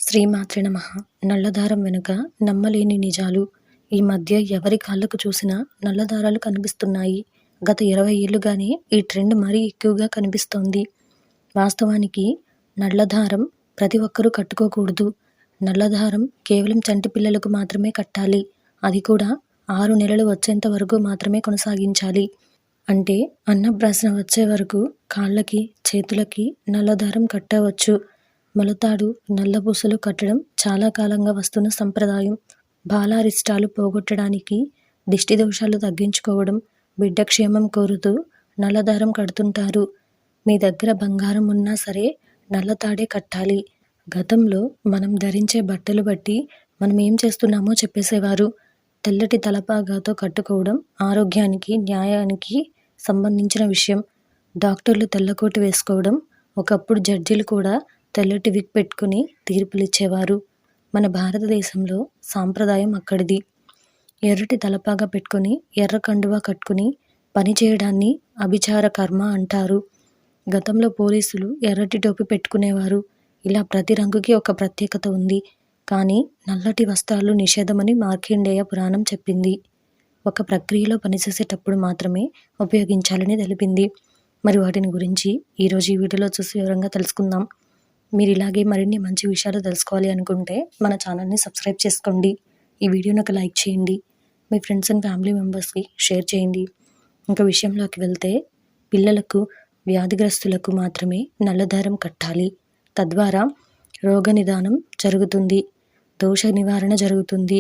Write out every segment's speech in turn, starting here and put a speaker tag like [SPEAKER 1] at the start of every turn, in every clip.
[SPEAKER 1] శ్రీమాత్రే నమః. నల్లదారం వెనుక నమ్మలేని నిజాలు. ఈ మధ్య ఎవరి కాళ్ళకు చూసినా నల్లదారాలు కనిపిస్తున్నాయి. గత 20 ఏళ్లుగానే ఈ ట్రెండ్ మరీ ఎక్కువగా కనిపిస్తోంది. వాస్తవానికి నల్లదారం ప్రతి ఒక్కరూ కట్టుకోకూడదు. నల్లదారం కేవలం చంటి పిల్లలకు మాత్రమే కట్టాలి. అది కూడా 6 నెలలు వచ్చేంత వరకు మాత్రమే కొనసాగించాలి. అంటే అన్నప్రాసన వచ్చే వరకు కాళ్ళకి, చేతులకి నల్లదారం కట్టవచ్చు. మొలతాడు, నల్లపూసలు కట్టడం చాలా కాలంగా వస్తున్న సంప్రదాయం. బాలారిష్టాలు పోగొట్టడానికి, దిష్టి దోషాలు తగ్గించుకోవడం, బిడ్డ క్షేమం కోరుతూ నల్లదారం కడుతుంటారు. మీ దగ్గర బంగారం ఉన్నా సరే నల్లతాడే కట్టాలి. గతంలో మనం ధరించే బట్టలు బట్టి మనం ఏం చేస్తున్నామో చెప్పేసేవారు. తెల్లటి తలపాగాతో కట్టుకోవడం ఆరోగ్యానికి, న్యాయానికి సంబంధించిన విషయం. డాక్టర్లు తెల్లకోటు వేసుకోవడం, ఒకప్పుడు జడ్జిలు కూడా తెల్లటి విగ్ పెట్టుకుని తీర్పులిచ్చేవారు. మన భారతదేశంలో సాంప్రదాయం అక్కడిది. ఎర్రటి తలపాగా పెట్టుకుని, ఎర్ర కండువా కట్టుకుని పని చేయడాన్ని అభిచార కర్మ అంటారు. గతంలో పోలీసులు ఎర్రటి టోపీ పెట్టుకునేవారు. ఇలా ప్రతి రంగుకి ఒక ప్రత్యేకత ఉంది. కానీ నల్లటి వస్త్రాలు నిషేధమని మార్కండేయ పురాణం చెప్పింది. ఒక ప్రక్రియలో పనిచేసేటప్పుడు మాత్రమే ఉపయోగించాలని తెలిపింది. మరి వాటిని గురించి ఈరోజు ఈ వీడియోలో చూసి వివరంగా తెలుసుకుందాం. మీరు ఇలాగే మరిన్ని మంచి విషయాలు తెలుసుకోవాలి అనుకుంటే మన ఛానల్ని సబ్స్క్రైబ్ చేసుకోండి. ఈ వీడియోని ఒక లైక్ చేయండి. మీ ఫ్రెండ్స్ అండ్ ఫ్యామిలీ మెంబర్స్కి షేర్ చేయండి. ఇంకా విషయంలోకి వెళ్తే, పిల్లలకు, వ్యాధిగ్రస్తులకు మాత్రమే నల్లదారం కట్టాలి. తద్వారా రోగ నిదానం జరుగుతుంది, దోష నివారణ జరుగుతుంది,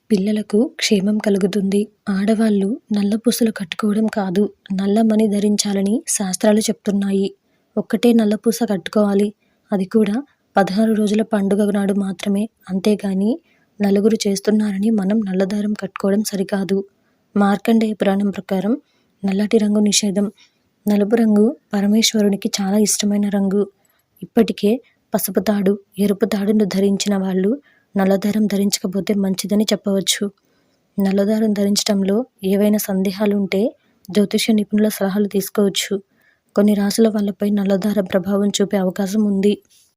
[SPEAKER 1] పిల్లలకు క్షేమం కలుగుతుంది. ఆడవాళ్ళు నల్లపూసలు కట్టుకోవడం కాదు, నల్లమణి ధరించాలని శాస్త్రాలు చెప్తున్నాయి. ఒక్కటే నల్లపూస కట్టుకోవాలి. అది కూడా 16 రోజుల పండుగ నాడు మాత్రమే. అంతేగాని నలుగురు చేస్తున్నారని మనం నల్లదారం కట్టుకోవడం సరికాదు. మార్కండేయ పురాణం ప్రకారం నల్లటి రంగు నిషేధం. నలుపు రంగు పరమేశ్వరునికి చాలా ఇష్టమైన రంగు. ఇప్పటికే పసుపు తాడు, ఎరుపు తాడును ధరించిన వాళ్ళు నల్లదారం ధరించకపోతే మంచిదని చెప్పవచ్చు. నల్లదారం ధరించడంలో ఏవైనా సందేహాలు ఉంటే జ్యోతిష నిపుణుల సలహాలు తీసుకోవచ్చు. కొన్ని రాసుల వాళ్ళపై నల్లదారం ప్రభావం చూపే అవకాశం ఉంది.